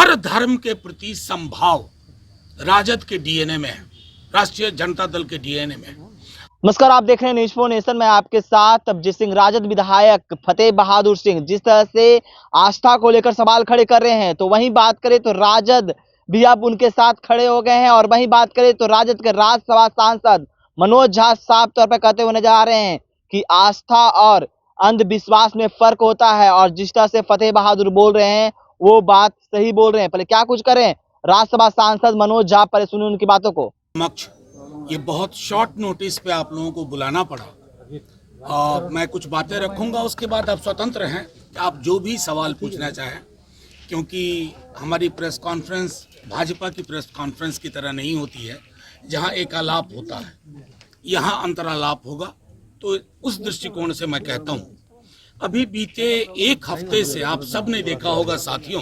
हर धर्म के प्रति समभाव राजद के डीएनए में है, राष्ट्रीय जनता दल के डीएनए में है। नमस्कार, आप देख रहे हैं न्यूज़ 4 नेशन में आपके साथ अभिजीत सिंह। राजद विधायक फतेह बहादुर सिंह जिस तरह से आस्था को लेकर सवाल खड़े कर रहे हैं, तो वहीं बात करें तो राजद भी अब उनके साथ खड़े हो गए हैं। और वहीं बात करें तो राजद के राज्यसभा सांसद मनोज झा साफ तौर पर कहते हुए नजर आ रहे हैं कि आस्था और अंधविश्वास में फर्क होता है। और जिस तरह से फतेह बहादुर बोल रहे हैं वो बात सही बोल रहे हैं। पहले क्या कुछ करें राज्यसभा सांसद मनोज झा, पहले सुनिए उनकी बातों को। ये बहुत शॉर्ट नोटिस पे आप लोगों को बुलाना पड़ा और मैं कुछ बातें रखूंगा, उसके बाद आप स्वतंत्र हैं कि आप जो भी सवाल पूछना चाहें, क्योंकि हमारी प्रेस कॉन्फ्रेंस भाजपा की प्रेस कॉन्फ्रेंस की तरह नहीं होती है जहां एक आलाप होता है, यहां अंतरालाप होगा। तो उस दृष्टिकोण से मैं कहता हूं, अभी बीते एक हफ्ते से आप सब ने देखा होगा साथियों,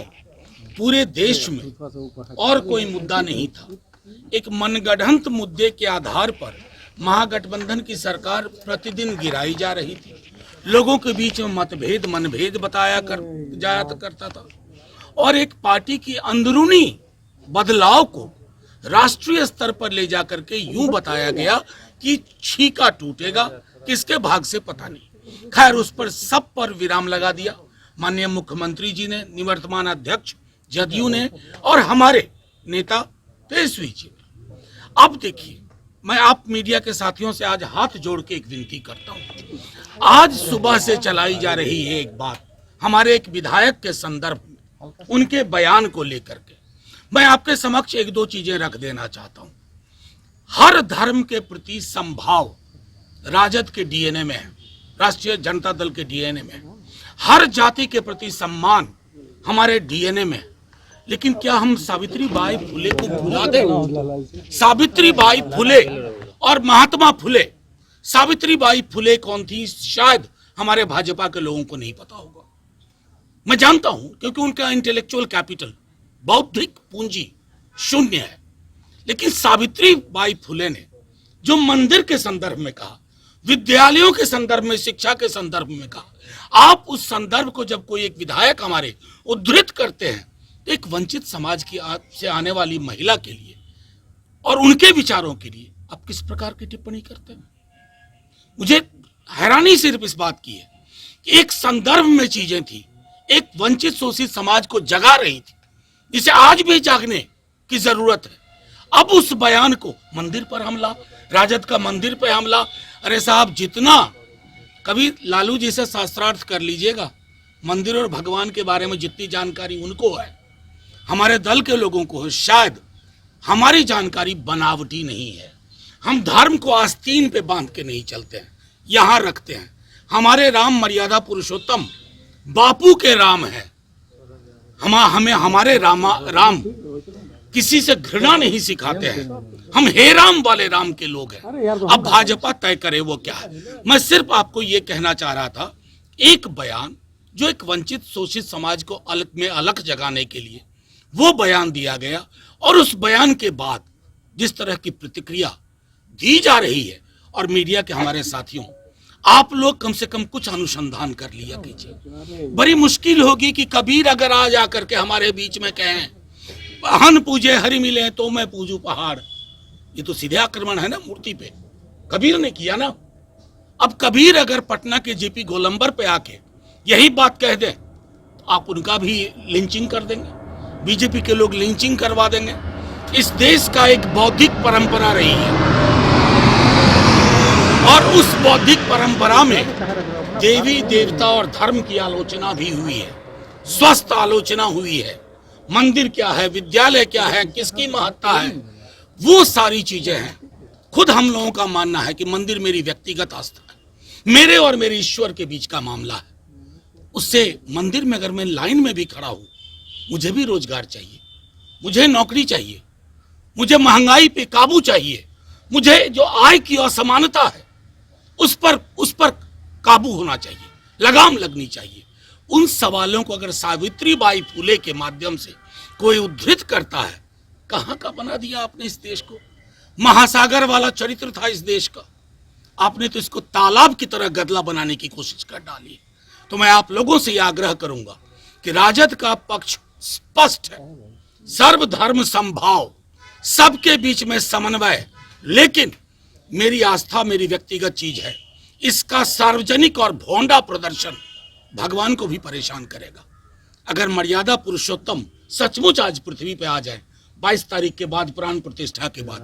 पूरे देश में और कोई मुद्दा नहीं था। एक मनगढ़ंत मुद्दे के आधार पर महागठबंधन की सरकार प्रतिदिन गिराई जा रही थी। लोगों के बीच में मतभेद मनभेद बताया जाया करता था और एक पार्टी की अंदरूनी बदलाव को राष्ट्रीय स्तर पर ले जाकर के यूं बताया गया कि छीका टूटेगा, किसके भाग से पता नहीं। खैर, उस पर सब पर विराम लगा दिया माननीय मुख्यमंत्री जी ने, निवर्तमान अध्यक्ष जदयू ने और हमारे नेता तेजस्वी जी। अब देखिए, मैं आप मीडिया के साथियों से आज हाथ जोड़ के एक विनती करता हूं। आज सुबह से चलाई जा रही है एक बात हमारे एक विधायक के संदर्भ में, उनके बयान को लेकर के मैं आपके समक्ष एक दो चीजें रख देना चाहता हूं। हर धर्म के प्रति समभाव राजद के डीएनए में है, राष्ट्रीय जनता दल के डीएनए में है। हर जाति के प्रति सम्मान हमारे डीएनए में है। लेकिन क्या हम सावित्री बाई फुले को भुला दें? सावित्री बाई फुले और महात्मा फुले, सावित्री बाई फुले कौन थी शायद हमारे भाजपा के लोगों को नहीं पता होगा। मैं जानता हूं क्योंकि उनका इंटेलेक्चुअल कैपिटल, बौद्धिक पूंजी शून्य है। लेकिन सावित्री बाई फुले ने जो मंदिर के संदर्भ में कहा, विद्यालयों के संदर्भ में, शिक्षा के संदर्भ में कहा, आप उस संदर्भ को जब कोई एक विधायक हमारे उद्धृत करते हैं, एक वंचित समाज की से आने वाली महिला के लिए और उनके विचारों के लिए आप किस प्रकार की टिप्पणी करते हैं? मुझे हैरानी सिर्फ इस बात की है कि एक संदर्भ में चीजें थी, एक वंचित शोषित समाज को जगा रही थी, जिसे आज भी जागने की जरूरत है। अब उस बयान को मंदिर पर हमला, राजद का मंदिर पर हमला। अरे साहब, जितना कभी लालू जी से शास्त्रार्थ कर लीजिएगा, मंदिर और भगवान के बारे में जितनी जानकारी उनको है, हमारे दल के लोगों को है, शायद हमारी जानकारी बनावटी नहीं है। हम धर्म को आस्तीन पे बांध के नहीं चलते हैं, यहां रखते हैं। हमारे राम मर्यादा पुरुषोत्तम बापू के राम है। हमें हमारे राम किसी से घृणा नहीं सिखाते हैं। हम हे राम वाले राम के लोग हैं। अब भाजपा तय करे वो क्या है। मैं सिर्फ आपको ये कहना चाह रहा था, एक बयान जो एक वंचित शोषित समाज को अलग जगाने के लिए वो बयान दिया गया, और उस बयान के बाद जिस तरह की प्रतिक्रिया दी जा रही है, और मीडिया के हमारे साथियों, आप लोग कम से कम कुछ अनुसंधान कर लिया कीजिए। बड़ी मुश्किल होगी कि कबीर अगर आज आकर के हमारे बीच में कहें, हन पूजे हरि मिले तो मैं पूजू पहाड़, ये तो सीधे आक्रमण है ना मूर्ति पे। कबीर ने किया ना। अब कबीर अगर पटना के जेपी गोलंबर पे आके यही बात कह दे, आप उनका भी लिंचिंग कर देंगे, बीजेपी के लोग लिंचिंग करवा देंगे। इस देश का एक बौद्धिक परंपरा रही है, और उस बौद्धिक परंपरा में देवी देवता और धर्म की आलोचना भी हुई है, स्वस्थ आलोचना हुई है। मंदिर क्या है, विद्यालय क्या है, किसकी महत्ता है, वो सारी चीजें हैं। खुद हम लोगों का मानना है कि मंदिर मेरी व्यक्तिगत आस्था है, मेरे और मेरे ईश्वर के बीच का मामला है। उससे मंदिर में अगर मैं लाइन में भी खड़ा हूं, मुझे भी रोजगार चाहिए, मुझे नौकरी चाहिए, मुझे महंगाई पे काबू चाहिए, मुझे जो आय की असमानता है उस पर काबू होना चाहिए, लगाम लगनी चाहिए। उन सवालों को अगर सावित्री बाई फुले के माध्यम से कोई उद्धृत करता है, कहां का बना दिया आपने इस देश को। महासागर वाला चरित्र था इस देश का, आपने तो इसको तालाब की तरह गदला बनाने की कोशिश कर डाली है। तो मैं आप लोगों से यह आग्रह करूंगा कि राजद का पक्ष स्पष्ट है, सर्वधर्म समभाव, सबके बीच में समन्वय। लेकिन मेरी आस्था मेरी व्यक्तिगत चीज है, इसका सार्वजनिक और भोंडा प्रदर्शन भगवान को भी परेशान करेगा। अगर मर्यादा पुरुषोत्तम सचमुच आज पृथ्वी पे आ जाए 22 तारीख के बाद, प्राण प्रतिष्ठा के बाद,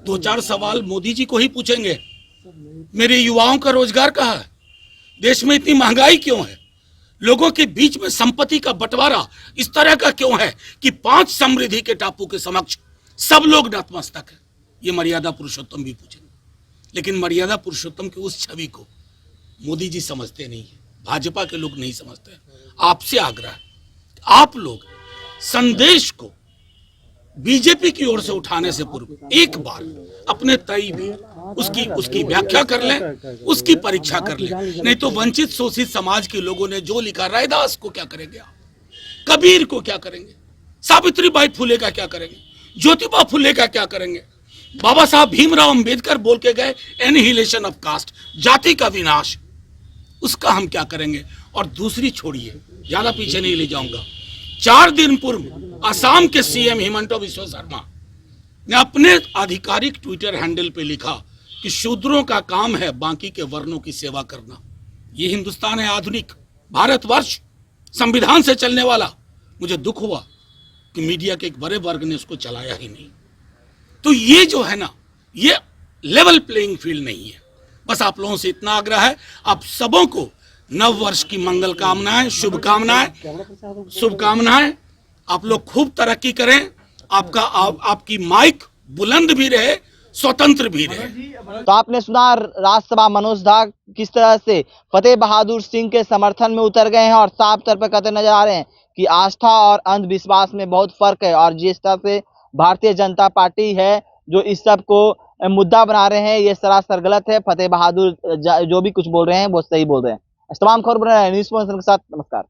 2-4 सवाल मोदी जी को ही पूछेंगे। मेरे युवाओं का रोजगार कहाँ है? देश में इतनी महंगाई क्यों है? लोगों के बीच में संपत्ति का बंटवारा इस तरह का क्यों है कि 5 समृद्धि के टापू के समक्ष सब लोग नतमस्तक है? ये मर्यादा पुरुषोत्तम भी पूछेंगे। लेकिन मर्यादा पुरुषोत्तम की उस छवि को मोदी जी समझते नहीं है, भाजपा के लोग नहीं समझते। आपसे आग्रह है, आप लोग संदेश को बीजेपी की ओर से उठाने से पूर्व एक बार अपने तय भी उसकी व्याख्या कर लें, उसकी परीक्षा कर लें। नहीं तो वंचित शोषित समाज के लोगों ने जो लिखा, रैदास को क्या करेंगे आप, कबीर को क्या करेंगे, सावित्रीबाई फुले का क्या करेंगे, ज्योतिबा फुले का क्या करेंगे, बाबा साहब भीमराव अंबेडकर बोल के गए एनिहिलेशन ऑफ कास्ट, जाति का विनाश, उसका हम क्या करेंगे। और दूसरी छोड़िए, ज्यादा पीछे नहीं ले जाऊंगा, 4 दिन पूर्व असम के सीएम हिमंता बिस्वा शर्मा ने अपने आधिकारिक ट्विटर हैंडल पे लिखा कि शूद्रों का काम है बाकी के वर्णों की सेवा करना। ये हिंदुस्तान है आधुनिक भारतवर्ष, संविधान से चलने वाला। मुझे दुख हुआ कि मीडिया के एक बड़े वर्ग ने उसको चलाया ही नहीं। तो ये जो है ना, ये लेवल प्लेइंग फील्ड नहीं है। बस आप लोगों से इतना आग्रह है, आप सबों को नव वर्ष की मंगल कामनाएं, शुभकामनाएं। आप लोग खूब तरक्की करें, आपकी माइक बुलंद भी रहे, स्वतंत्र भी रहे। तो आपने सुना राज्यसभा मनोज झा किस तरह से फतेह बहादुर सिंह के समर्थन में उतर गए हैं और साफ तौर पर कहते नजर आ रहे हैं कि आस्था और अंधविश्वास में बहुत फर्क है। और जिस तरह से भारतीय जनता पार्टी है जो इस सब को मुद्दा बना रहे हैं, ये सरासर गलत है। फतेह बहादुर जो भी कुछ बोल रहे हैं वो सही बोल रहे हैं। तमाम खबर न्यूज़ के साथ नमस्कार।